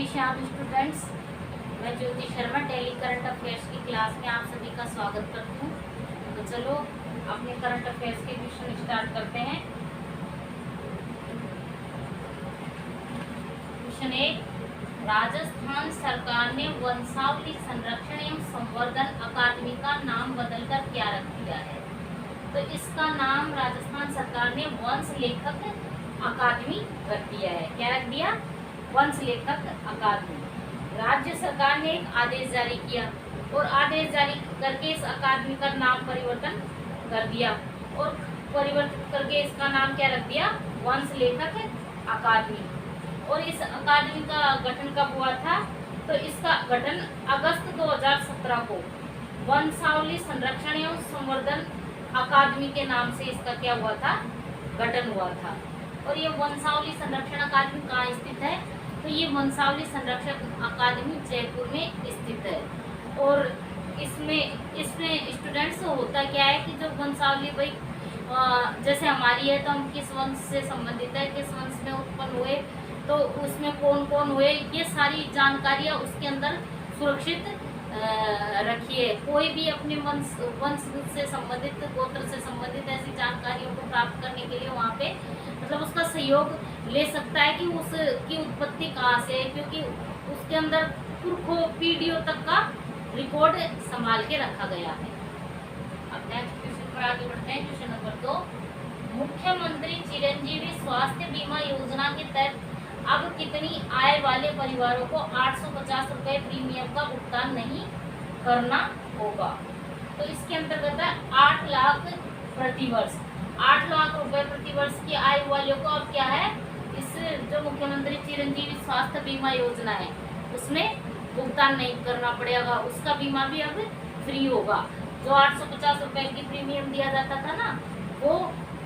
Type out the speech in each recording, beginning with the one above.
Shyam students, मैं Jyoti Sharma daily current affairs की class में आप सभी का स्वागत करती हूँ। तो चलो अपने करंट अफेयर्स के क्वेश्चन स्टार्ट करते हैं। क्वेश्चन 1, राजस्थान सरकार ने वंशावली संरक्षण एवं संवर्धन अकादमी का नाम बदलकर क्या रख दिया है? तो इसका नाम राजस्थान सरकार ने वंश लेखक अकादमी रख दिया है। क्या रख दिया? वंश लेखक अकादमी। राज्य सरकार ने एक आदेश जारी किया और आदेश जारी करके इस अकादमी का नाम परिवर्तन कर दिया और परिवर्तित करके इसका नाम क्या रख दिया? वंश लेखक अकादमी। और इस अकादमी का गठन कब हुआ था? तो इसका गठन अगस्त 2017 को वंशावली संरक्षण एवं संवर्धन अकादमी के नाम से इसका क्या हुआ था? गठन हुआ था। और ये वंशावली संरक्षण अकादमी कहाँ स्थित है? तो ये वंशावली संरक्षण अकादमी जयपुर में स्थित है। और इसमें स्टूडेंट्स होता क्या है कि जो वंशावली भाई जैसे हमारी है तो हम किस वंश से संबंधित है, किस वंश में उत्पन्न हुए, तो उसमें कौन कौन हुए, ये सारी जानकारियाँ उसके अंदर सुरक्षित रखिए। कोई भी अपने वंश से संबंधित, गोत्र से संबंधित ऐसी जानकारियों को प्राप्त करने के लिए वहाँ पे मतलब उसका सहयोग ले सकता है कि उसकी उत्पत्ति कहाँ से है, क्योंकि उसके अंदर पुरखों पीढ़ियों तक का रिकॉर्ड संभाल के रखा गया है। अब नेक्स्ट क्वेश्चन पर आगे बढ़ते हैं। क्वेश्चन नंबर 2, मुख्यमंत्री चिरंजीवी स्वास्थ्य बीमा योजना के तहत अब कितनी आय वाले परिवारों को 850 रुपए प्रीमियम का भुगतान नहीं करना होगा? तो इसके अंतर्गत है 8 लाख प्रति वर्ष। 8 लाख रुपए प्रति वर्ष की आय वालों को अब क्या है, इस जो मुख्यमंत्री चिरंजीवी स्वास्थ्य बीमा योजना है उसमें भुगतान नहीं करना पड़ेगा। उसका बीमा भी अब फ्री होगा। जो 850 रुपए की प्रीमियम दिया जाता था ना, वो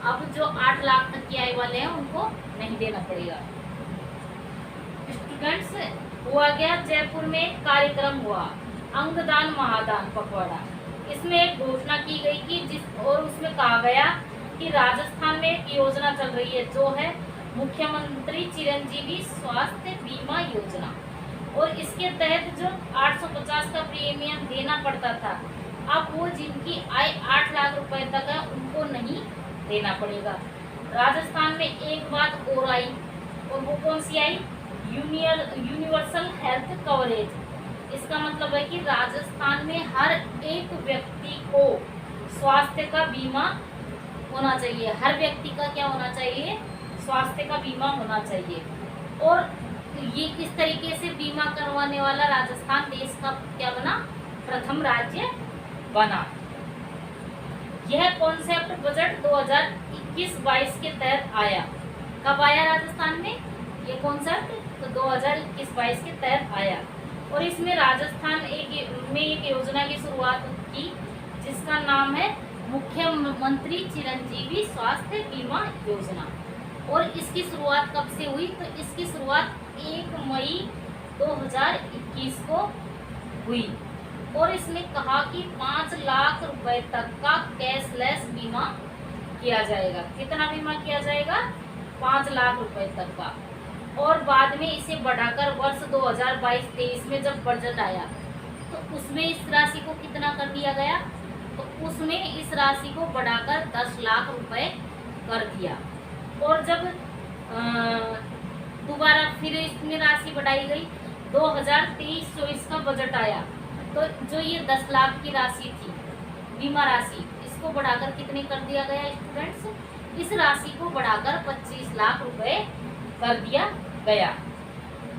अब जो 8 लाख तक की आय वाले हैं उनको नहीं देना पड़ेगा। स्टूडेंट्स, हुआ गया जयपुर में एक कार्यक्रम हुआ, अंगदान महादान पखवाड़ा। इसमें एक घोषणा की गई कि और उसमें कहा गया कि राजस्थान में एक योजना चल रही है जो है मुख्यमंत्री चिरंजीवी स्वास्थ्य बीमा योजना। और इसके तहत जो 850 का प्रीमियम देना पड़ता था, अब वो जिनकी आय 8 लाख रुपए तक है उनको नहीं देना पड़ेगा। राजस्थान में एक बात और आई, और वो कौन सी आई? Universal health coverage. इसका मतलब है कि राजस्थान में हर एक व्यक्ति को स्वास्थ्य का बीमा होना चाहिए। हर व्यक्ति का क्या होना चाहिए? स्वास्थ्य का बीमा होना चाहिए। और ये किस तरीके से बीमा करवाने वाला राजस्थान देश का क्या बना? प्रथम राज्य बना। यह कॉन्सेप्ट बजट 2021-22 के तहत आया। कब आया राजस्थान में ये कॉन्सेप्ट? तो 2021-22 के तहत आया। और इसमें राजस्थान एक योजना की शुरुआत की जिसका नाम है मुख्यमंत्री चिरंजीवी स्वास्थ्य बीमा योजना। और इसकी शुरुआत कब से हुई? तो इसकी शुरुआत 1 मई 2021 को हुई। और इसमें कहा कि 5 लाख रुपए तक का कैशलेस बीमा किया जाएगा। कितना बीमा किया जाएगा? 5 लाख रुपए तक का। और बाद में इसे बढ़ाकर वर्ष 2022-23 में जब बजट आया तो उसमें इस राशि को कितना कर दिया गया? तो उसमें इस राशि को बढ़ाकर 10 लाख रुपए कर दिया। और जब दोबारा फिर इसमें राशि बढ़ाई गई 2023-24 का बजट आया तो जो ये 10 लाख की राशि थी बीमा राशि, इसको बढ़ाकर कितने कर दिया गया स्टूडेंट्स? इस राशि को बढ़ाकर 25 लाख रुपए कर दिया गया।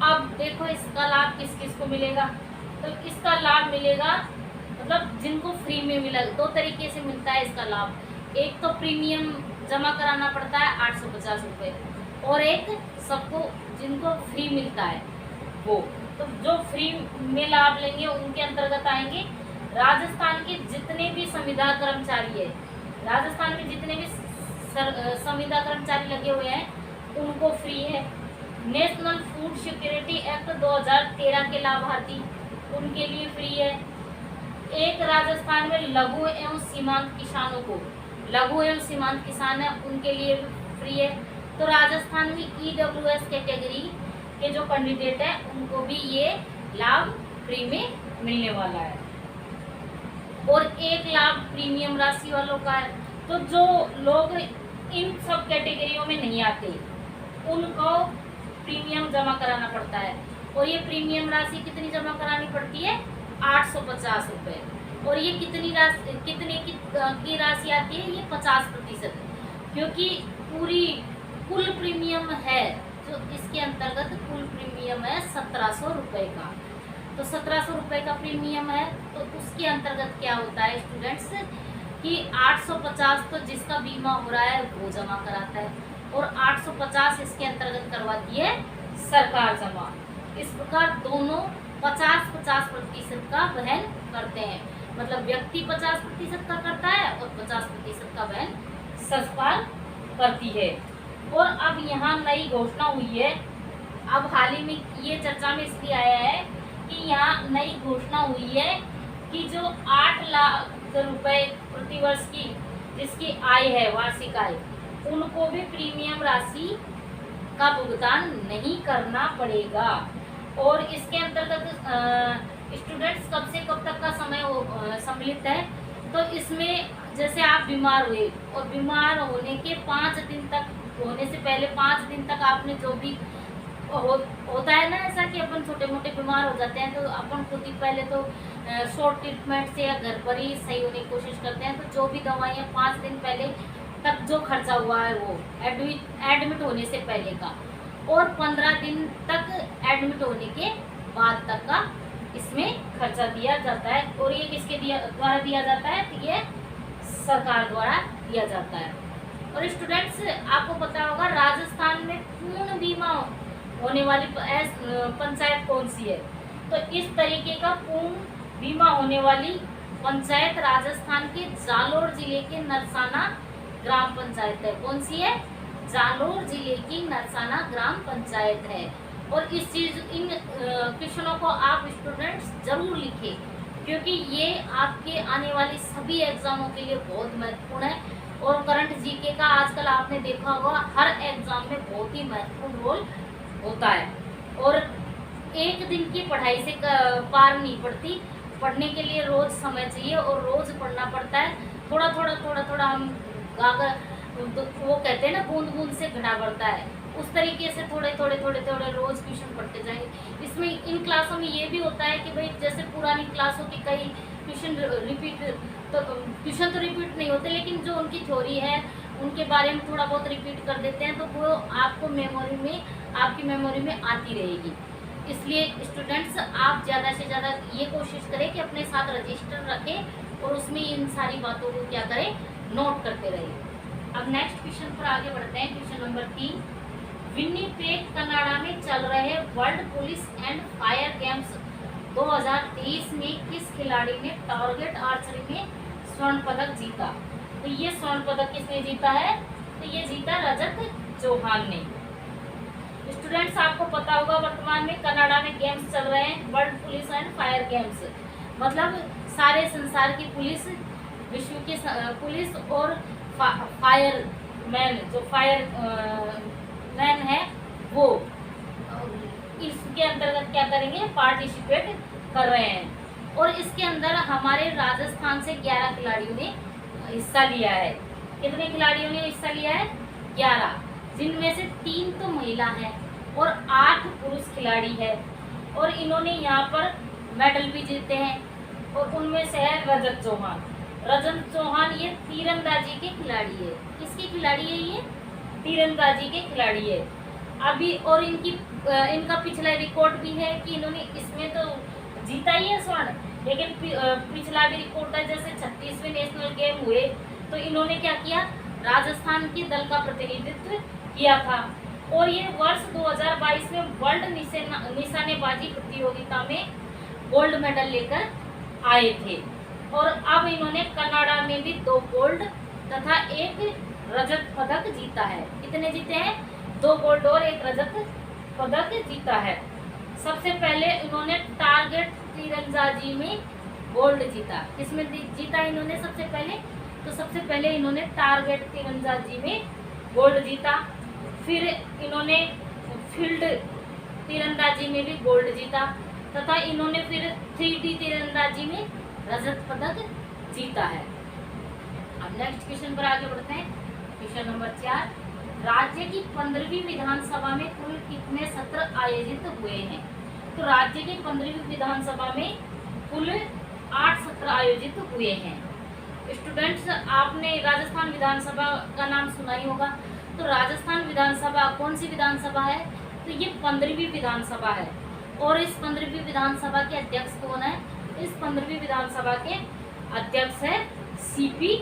अब देखो इसका लाभ किस किस को मिलेगा? तो इसका लाभ मिलेगा मतलब जिनको फ्री में मिला, 2 तरीके से मिलता है इसका लाभ। एक तो प्रीमियम जमा कराना पड़ता है 850 रुपये, और एक सबको जिनको फ्री मिलता है वो। तो जो फ्री में लाभ लेंगे उनके अंतर्गत आएंगे राजस्थान के जितने भी संविदा कर्मचारी है, राजस्थान में जितने भी संविदा कर्मचारी लगे हुए हैं उनको फ्री है। नेशनल फूड सिक्योरिटी एक्ट 2013 के लाभार्थी उनके लिए फ्री है। एक राजस्थान में लघु एवं सीमांत किसानों को, लघु एवं सीमांत किसान है उनके लिए फ्री है। तो राजस्थान में EWS कैटेगरी के जो कैंडिडेट है उनको भी ये लाभ फ्री में मिलने वाला है। और 1 लाख प्रीमियम राशि वालों का है। तो जो लोग इन सब कैटेगरियों में नहीं आते उनको प्रीमियम जमा कराना पड़ता है। और ये प्रीमियम राशि कितनी जमा करानी पड़ती है? 850 रुपये। और ये कितने की राशि आती है? ये 50%, क्योंकि पूरी कुल प्रीमियम है तो इसके अंतर्गत कुल प्रीमियम है 1700 रुपये का। तो 1700 रुपये का प्रीमियम है तो उसके अंतर्गत क्या होता है स्टूडेंट्स कि 850 तो जिसका बीमा हो रहा है वो जमा कराता है और 850 इसके अंतर्गत करवाती है सरकार जमा। इस प्रकार दोनों 50-50% का वहन करते हैं, मतलब व्यक्ति 50% का करता है और 50% का वहन सरकार करती है। और अब यहाँ नई घोषणा हुई है, अब हाल ही में ये चर्चा में इसलिए आया है कि यहाँ नई घोषणा हुई है कि जो 8 लाख रुपए प्रतिवर्ष की जिसकी आय है, वार्षिक आय, उनको भी प्रीमियम राशि का भुगतान नहीं करना पड़ेगा। और इसके अंतर्गत स्टूडेंट्स कब से कब तक का समय सम्मिलित है? तो इसमें जैसे आप बीमार हुए और बीमार होने के 5 दिन तक, होने से पहले 5 दिन तक आपने जो भी होता है ना ऐसा कि अपन छोटे मोटे बीमार हो जाते हैं तो अपन खुद ही पहले तो शॉर्ट ट्रीटमेंट से या घर पर ही सही होने की कोशिश करते हैं। तो जो भी दवाइयाँ 5 दिन पहले तक जो खर्चा हुआ है वो एडमिट होने से पहले का, और 15 दिन तक एडमिट होने के बाद तक का इसमें खर्चा दिया जाता है। और ये किसके द्वारा दिया जाता है? तो ये सरकार द्वारा दिया जाता है। और स्टूडेंट्स आपको पता होगा राजस्थान में पूर्ण बीमा होने वाली पंचायत कौन सी है? तो इस तरीके का पूर्ण बीमा होने वाली पंचायत राजस्थान के जालोर जिले के नरसाना ग्राम पंचायत है। कौन सी है? जालोर जिले की नरसाना ग्राम पंचायत है। और इन क्वेश्चनों को आप स्टूडेंट्स जरूर लिखें, क्योंकि ये आपके आने वाले सभी एग्जामों के लिए बहुत महत्वपूर्ण है। और करंट जीके का आजकल आपने देखा होगा हर एग्जाम में बहुत ही महत्वपूर्ण रोल होता है। और एक दिन की पढ़ाई से पार नहीं पड़ती, पढ़ने के लिए रोज समय चाहिए और रोज पढ़ना पड़ता है। थोड़ा थोड़ा हम वो कहते हैं ना बूंद बूंद से घड़ा बढ़ता है, उस तरीके से थोड़े रोज ट्यूशन पढ़ते जाएंगे। इसमें इन क्लासों में ये भी होता है कि भाई जैसे पुरानी क्लासों की कई ट्यूशन तो रिपीट नहीं होते, लेकिन जो उनकी थ्योरी है उनके बारे में थोड़ा बहुत रिपीट कर देते हैं तो वो आपको आपकी मेमोरी में आती रहेगी। इसलिए स्टूडेंट्स आप ज़्यादा से ज़्यादा ये कोशिश करें कि अपने साथ रजिस्टर रखें और उसमें इन सारी बातों को क्या करें, नोट करते रहें। अब नेक्स्ट क्वेश्चन पर आगे बढ़ते हैं। क्वेश्चन नंबर 3, विन्नीपेग कनाडा में चल रहे world police and fire games 2023 में किस खिलाड़ी ने टारगेट आर्चरी में स्वर्ण पदक जीता? तो ये स्वर्ण पदक किसने जीता है? तो ये जीता रजत चौहान ने। स्टूडेंट्स आपको पता होगा वर्तमान में कनाडा में गेम्स चल रहे हैं, world police and fire games, मतलब सारे संसार की पुलिस, विश्व की पुलिस और फायर मैन, जो फायर मैन है वो इसके अंतर्गत क्या करेंगे, पार्टिसिपेट कर रहे हैं। और इसके अंदर हमारे राजस्थान से 11 खिलाड़ियों ने हिस्सा लिया है। कितने खिलाड़ियों ने हिस्सा लिया है? 11, जिनमें से 3 तो महिला हैं और 8 पुरुष खिलाड़ी है। और इन्होंने यहाँ पर मेडल भी जीते हैं और उनमें से है रजत चौहान। रजत चौहान ये तीरंदाजी के खिलाड़ी है। किसके खिलाड़ी है? ये तीरंदाजी के खिलाड़ी है। अभी और इनका पिछला रिकॉर्ड भी है कि इन्होंने इसमें तो जीता ही है स्वर्ण, लेकिन पिछला भी रिकॉर्ड है, जैसे 36वें नेशनल गेम हुए तो इन्होंने क्या किया, राजस्थान के दल का प्रतिनिधित्व किया था। और ये वर्ष 2022 में वर्ल्ड निशानेबाजी प्रतियोगिता में गोल्ड मेडल लेकर आए थे। और अब इन्होंने कनाडा में भी 2 गोल्ड तथा 1 रजत पदक जीता है। कितने जीते हैं? 2 गोल्ड और 1 रजत पदक जीता है। सबसे पहले इन्होंने टारगेट तीरंदाजी में गोल्ड जीता। किसमें जीता इन्होंने सबसे पहले? तो सबसे पहले इन्होंने टारगेट तीरंदाजी में गोल्ड जीता। फिर इन्होंने फील्ड तीरंदाजी में भी गोल्ड जीता तथा इन्होंने फिर 3D तीरंदाजी में रजत पदक जीता है। अब नेक्स्ट क्वेश्चन पर आगे बढ़ते हैं। क्वेश्चन नंबर 4, राज्य की 15वीं विधानसभा में कुल कितने सत्र आयोजित हुए हैं? तो राज्य की 15वीं विधानसभा में कुल 8 सत्र आयोजित हुए हैं। स्टूडेंट्स, आपने राजस्थान विधानसभा का नाम सुना ही होगा। तो राजस्थान विधानसभा कौन सी विधानसभा है? तो ये 15वीं विधानसभा है। और इस 15वीं विधानसभा के अध्यक्ष कौन है? इस 15वीं विधानसभा के अध्यक्ष है सीपी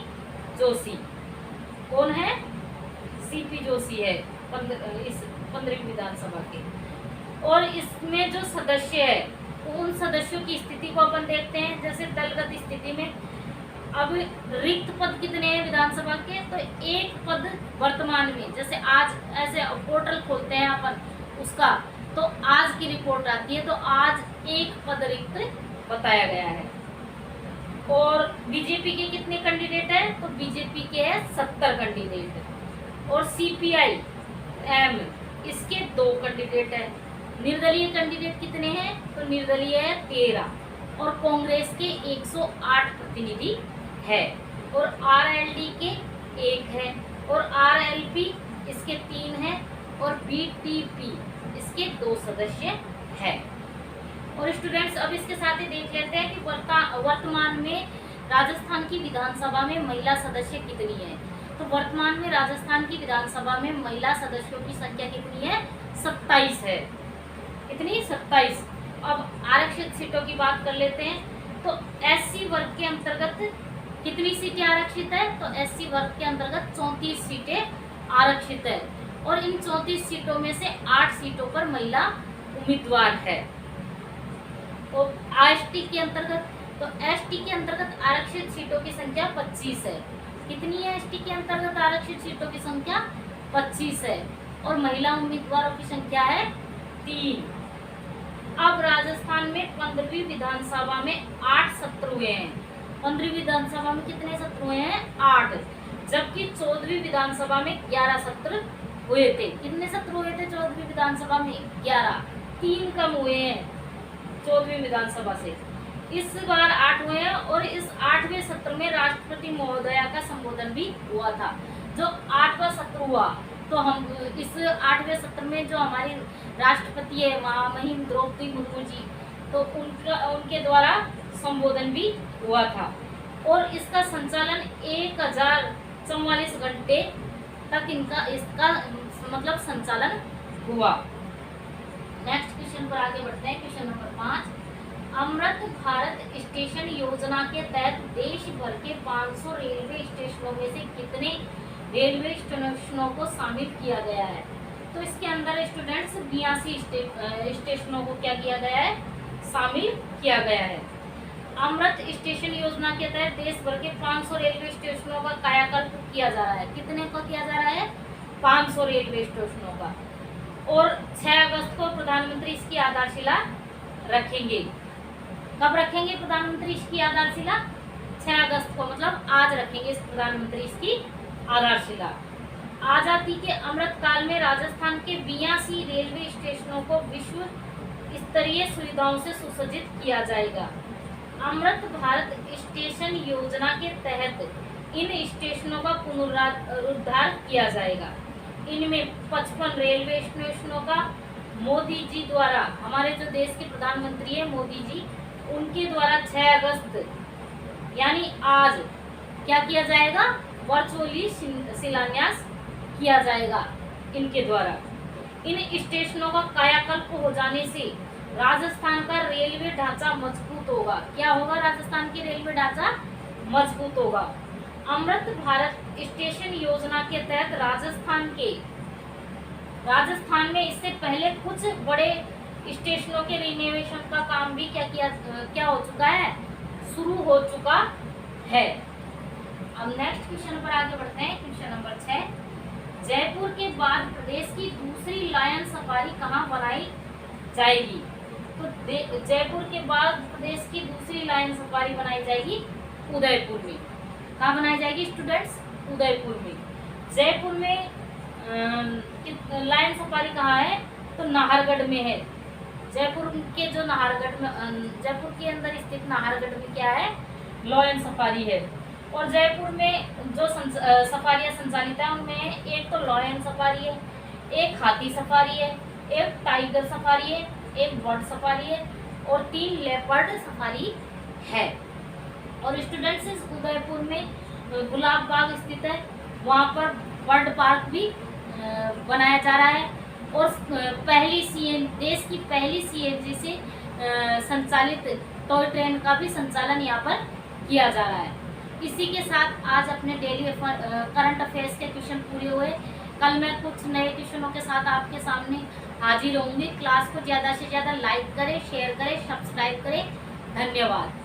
जोशी। कौन है? सीपी जोशी है इस 15वीं विधानसभा के। और इसमें जो सदस्य है उन सदस्यों की स्थिति को अपन देखते हैं। जैसे दलगत स्थिति में अब रिक्त पद कितने हैं विधानसभा के? तो एक पद वर्तमान में, जैसे आज ऐसे पोर्टल खोलते हैं अपन उसका, तो आज की रिपोर्ट आती है, तो आज एक पद रिक्त बताया गया है। और बीजेपी के कितने कैंडिडेट हैं? तो बीजेपी के हैं 70 कैंडिडेट। और सीपीआई एम इसके 2 कैंडिडेट हैं। निर्दलीय कैंडिडेट कितने हैं? तो निर्दलीय है 13 और कांग्रेस के 108 प्रतिनिधि है। और आरएलडी के 1 है और आरएलपी इसके 3 हैं और बीटीपी इसके 2 सदस्य हैं। और स्टूडेंट्स, अब इसके साथ ही देख लेते हैं कि वर्तमान में राजस्थान की विधानसभा में महिला सदस्य कितनी है। तो वर्तमान में राजस्थान की विधानसभा में महिला सदस्यों की संख्या कितनी है? 27 है। कितनी? 27। अब आरक्षित सीटों की बात कर लेते हैं। तो एससी वर्ग के अंतर्गत कितनी सीटें आरक्षित है? तो एससी वर्ग के अंतर्गत 34 सीटें आरक्षित है। और इन 34 सीटों में से 8 सीटों पर महिला उम्मीदवार है। और एसटी के अंतर्गत, तो एसटी के अंतर्गत आरक्षित सीटों की संख्या 25 है। कितनी है एसटी के अंतर्गत आरक्षित सीटों की संख्या? 25 है। और महिला उम्मीदवारों की संख्या है 3। अब राजस्थान में 15वीं विधानसभा में 8 सत्र हुए हैं। 15वीं विधानसभा में कितने सत्र हुए हैं? 8। जबकि 14वीं विधानसभा में 11 सत्र हुए थे। कितने सत्र हुए थे 14वीं विधानसभा में? 11। 3 कम हुए हैं 14वीं विधानसभा से। इस बार 8 हुए हैं। और इस 8वें सत्र में राष्ट्रपति महोदया का संबोधन भी हुआ था। जो 8वां सत्र हुआ, तो हम इस 8वें सत्र में जो हमारी राष्ट्रपति है महामहिम द्रौपदी मुर्मू जी, तो उनके द्वारा संबोधन भी हुआ था। और इसका संचालन 1044 घंटे तक इसका मतलब संचालन हुआ। नेक्स्ट क्वेश्चन पर आगे बढ़ते हैं। Question number 5, Amrit Bharat station योजना के तहत देश भर के 500 रेलवे स्टेशनों में से कितने रेलवे स्टेशनों को शामिल किया गया है? तो इसके अंदर स्टूडेंट्स 82 स्टेशनों को क्या किया गया है? शामिल किया गया है। अमृत स्टेशन योजना के तहत देश भर के 500 रेलवे स्टेशनों का कायाकल्प किया जा रहा है। कितने का किया जा रहा है? 500 रेलवे स्टेशनों का। और 6 अगस्त को प्रधानमंत्री इसकी आधारशिला रखेंगे। कब रखेंगे प्रधानमंत्री इसकी आधारशिला? 6 अगस्त को, मतलब आज रखेंगे प्रधानमंत्री इसकी आधारशिला। आजादी के अमृत काल में राजस्थान के 82 रेलवे स्टेशनों को विश्व स्तरीय सुविधाओं से सुसज्जित किया जाएगा। अमृत भारत स्टेशन योजना के तहत इन स्टेशनों का पुनरुद्धार किया जाएगा। इनमें 55 रेलवे स्टेशनों का मोदी जी द्वारा, हमारे जो देश के प्रधानमंत्री है मोदी जी, उनके द्वारा 6 अगस्त यानी आज क्या किया जाएगा? वर्चुअली शिलान्यास किया जाएगा इनके द्वारा। इन स्टेशनों का कायाकल्प हो जाने से राजस्थान का रेलवे ढांचा मजबूत होगा। क्या होगा? राजस्थान की रेलवे ढांचा मजबूत होगा। अमृत भारत स्टेशन योजना के तहत राजस्थान में इससे पहले कुछ बड़े स्टेशनों के रिनोवेशन का काम भी क्या हो चुका है? शुरू हो चुका है। अब नेक्स्ट क्वेश्चन पर आगे बढ़ते हैं। क्वेश्चन नंबर 6, जयपुर के बाद प्रदेश की दूसरी लायन सफारी कहाँ बनाई जाएगी? तो जयपुर के बाद प्रदेश की दूसरी लायन सफारी बनाई जाएगी उदयपुर में। कहाँ बनाई जाएगी स्टूडेंट्स? उदयपुर में। जयपुर में लायन सफारी कहाँ है? तो नाहरगढ़ में है। जयपुर के जो नाहरगढ़ में जयपुर के अंदर स्थित नाहरगढ़ में क्या है, लॉयन सफारी है। और जयपुर में जो सफारियाँ संचालित है उनमें एक तो लॉयन सफारी है, एक हाथी सफारी है, एक टाइगर सफारी है, एक बर्ड सफारी है और 3 लेपर्ड सफारी है। और स्टूडेंट्स इस उदयपुर में गुलाब बाग स्थित है, वहाँ पर बर्ड पार्क भी बनाया जा रहा है। और देश की पहली CNG से संचालित टॉय ट्रेन का भी संचालन यहाँ पर किया जा रहा है। इसी के साथ आज अपने डेली करंट अफेयर्स के क्वेश्चन पूरे हुए। कल मैं कुछ नए क्वेश्चनों के साथ आपके सामने हाजिर होंगी। क्लास को ज़्यादा से ज़्यादा लाइक करें, शेयर करें, सब्सक्राइब करें। धन्यवाद।